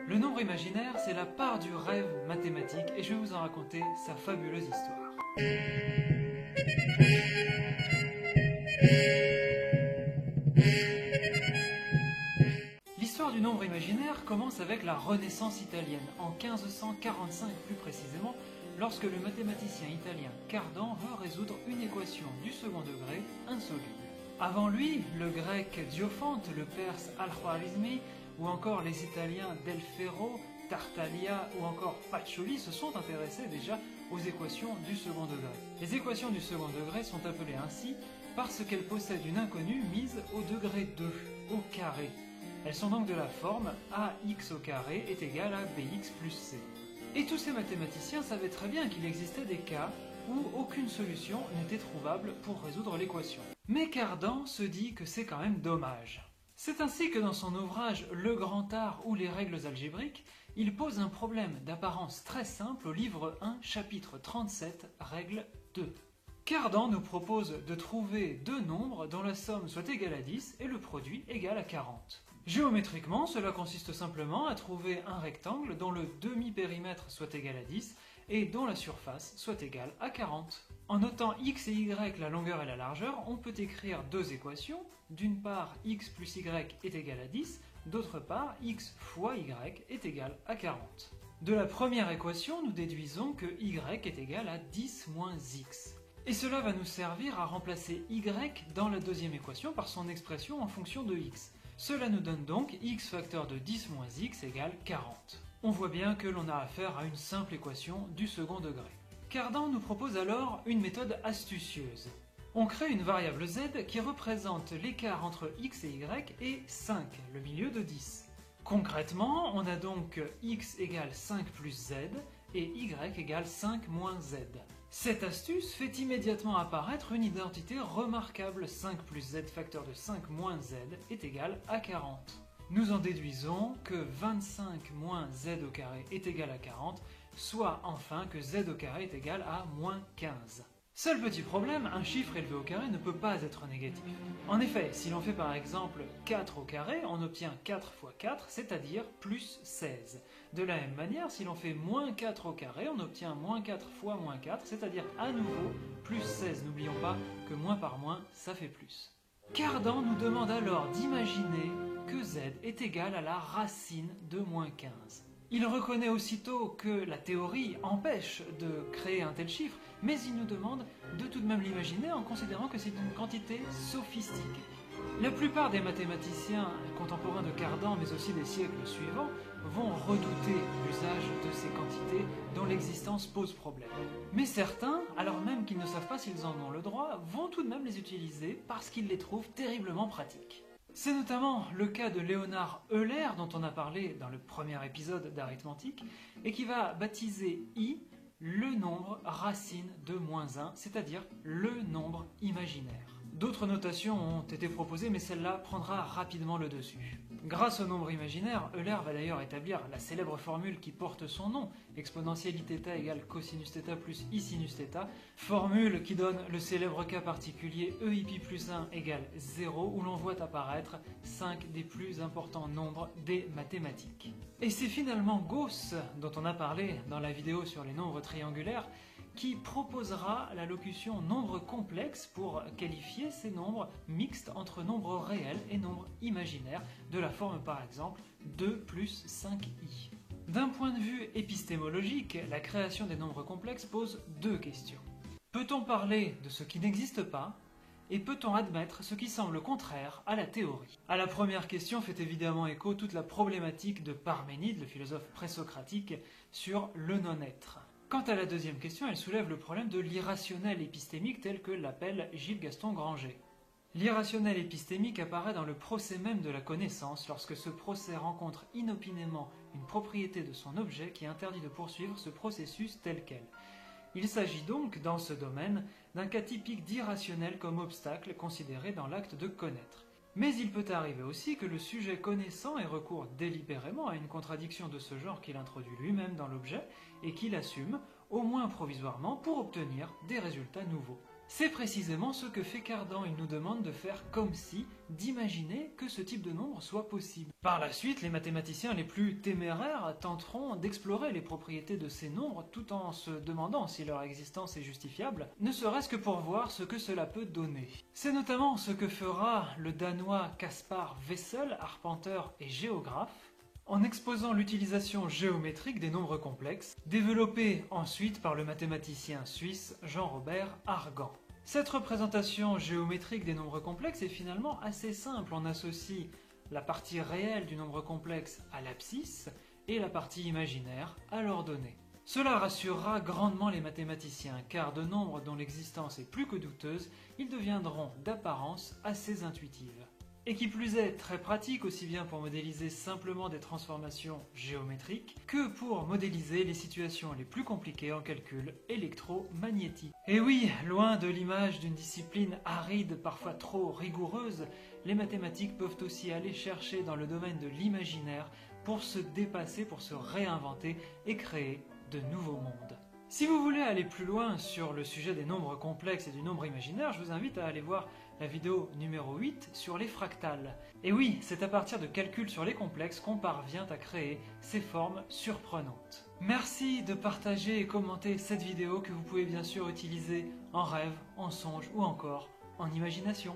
Le nombre imaginaire, c'est la part du rêve mathématique et je vais vous en raconter sa fabuleuse histoire. L'histoire du nombre imaginaire commence avec la Renaissance italienne, en 1545 plus précisément, lorsque le mathématicien italien Cardan veut résoudre une équation du second degré insoluble. Avant lui, le grec Diophante, le perse Al-Khwarizmi, ou encore les Italiens Del Ferro, Tartaglia ou encore Pacioli se sont intéressés déjà aux équations du second degré. Les équations du second degré sont appelées ainsi parce qu'elles possèdent une inconnue mise au degré 2, au carré. Elles sont donc de la forme ax au carré est égal à bx plus c. Et tous ces mathématiciens savaient très bien qu'il existait des cas où aucune solution n'était trouvable pour résoudre l'équation. Mais Cardan se dit que c'est quand même dommage. C'est ainsi que dans son ouvrage Le Grand Art ou les règles algébriques, il pose un problème d'apparence très simple au livre 1, chapitre 37, règle 2. Cardan nous propose de trouver deux nombres dont la somme soit égale à 10 et le produit égal à 40. Géométriquement, cela consiste simplement à trouver un rectangle dont le demi-périmètre soit égal à 10 et dont la surface soit égale à 40. En notant x et y, la longueur et la largeur, on peut écrire deux équations. D'une part, x plus y est égal à 10, d'autre part, x fois y est égal à 40. De la première équation, nous déduisons que y est égal à 10 moins x. Et cela va nous servir à remplacer y dans la deuxième équation par son expression en fonction de x. Cela nous donne donc x facteur de 10 moins x égale 40. On voit bien que l'on a affaire à une simple équation du second degré. Cardan nous propose alors une méthode astucieuse. On crée une variable z qui représente l'écart entre x et y et 5, le milieu de 10. Concrètement, on a donc x égale 5 plus z et y égale 5 moins z. Cette astuce fait immédiatement apparaître une identité remarquable. 5 plus z facteur de 5 moins z est égal à 40. Nous en déduisons que 25 moins z au carré est égal à 40, soit enfin que z au carré est égal à moins 15. Seul petit problème, un chiffre élevé au carré ne peut pas être négatif. En effet, si l'on fait par exemple 4 au carré, on obtient 4 fois 4, c'est-à-dire plus 16. De la même manière, si l'on fait moins 4 au carré, on obtient moins 4 fois moins 4, c'est-à-dire à nouveau plus 16. N'oublions pas que moins par moins, ça fait plus. Cardan nous demande alors d'imaginer que z est égal à la racine de moins 15. Il reconnaît aussitôt que la théorie empêche de créer un tel chiffre, mais il nous demande de tout de même l'imaginer en considérant que c'est une quantité sophistiquée. La plupart des mathématiciens contemporains de Cardan, mais aussi des siècles suivants, vont redouter l'usage de ces quantités dont l'existence pose problème. Mais certains, alors même qu'ils ne savent pas s'ils en ont le droit, vont tout de même les utiliser parce qu'ils les trouvent terriblement pratiques. C'est notamment le cas de Léonard Euler, dont on a parlé dans le premier épisode d'arithmétique, et qui va baptiser I le nombre racine de moins 1, c'est-à-dire le nombre imaginaire. D'autres notations ont été proposées, mais celle-là prendra rapidement le dessus. Grâce au nombre imaginaire, Euler va d'ailleurs établir la célèbre formule qui porte son nom, exponentielle iθ égale cosinus θ plus i sinus θ, formule qui donne le célèbre cas particulier EIπ plus 1 égale 0, où l'on voit apparaître 5 des plus importants nombres des mathématiques. Et c'est finalement Gauss, dont on a parlé dans la vidéo sur les nombres triangulaires, qui proposera la locution nombre complexe pour qualifier ces nombres mixtes entre nombres réels et nombres imaginaires, de la forme par exemple 2 plus 5i. D'un point de vue épistémologique, la création des nombres complexes pose deux questions. Peut-on parler de ce qui n'existe pas ? Et peut-on admettre ce qui semble contraire à la théorie ? À la première question fait évidemment écho toute la problématique de Parménide, le philosophe présocratique, sur le non-être. Quant à la deuxième question, elle soulève le problème de l'irrationnel épistémique tel que l'appelle Gilles Gaston Granger. L'irrationnel épistémique apparaît dans le procès même de la connaissance lorsque ce procès rencontre inopinément une propriété de son objet qui interdit de poursuivre ce processus tel quel. Il s'agit donc, dans ce domaine, d'un cas typique d'irrationnel comme obstacle considéré dans l'acte de connaître. Mais il peut arriver aussi que le sujet connaissant ait recours délibérément à une contradiction de ce genre qu'il introduit lui-même dans l'objet et qu'il assume, au moins provisoirement, pour obtenir des résultats nouveaux. C'est précisément ce que fait Cardan, il nous demande de faire comme si, d'imaginer que ce type de nombre soit possible. Par la suite, les mathématiciens les plus téméraires tenteront d'explorer les propriétés de ces nombres tout en se demandant si leur existence est justifiable, ne serait-ce que pour voir ce que cela peut donner. C'est notamment ce que fera le Danois Caspar Wessel, arpenteur et géographe, en exposant l'utilisation géométrique des nombres complexes, développée ensuite par le mathématicien suisse Jean-Robert Argand. Cette représentation géométrique des nombres complexes est finalement assez simple. On associe la partie réelle du nombre complexe à l'abscisse et la partie imaginaire à l'ordonnée. Cela rassurera grandement les mathématiciens, car de nombres dont l'existence est plus que douteuse, ils deviendront d'apparence assez intuitive. Et qui plus est, très pratique aussi bien pour modéliser simplement des transformations géométriques que pour modéliser les situations les plus compliquées en calcul électromagnétique. Et oui, loin de l'image d'une discipline aride, parfois trop rigoureuse, les mathématiques peuvent aussi aller chercher dans le domaine de l'imaginaire pour se dépasser, pour se réinventer et créer de nouveaux mondes. Si vous voulez aller plus loin sur le sujet des nombres complexes et du nombre imaginaire, je vous invite à aller voir la vidéo numéro 8 sur les fractales. Et oui, c'est à partir de calculs sur les complexes qu'on parvient à créer ces formes surprenantes. Merci de partager et commenter cette vidéo que vous pouvez bien sûr utiliser en rêve, en songe ou encore en imagination.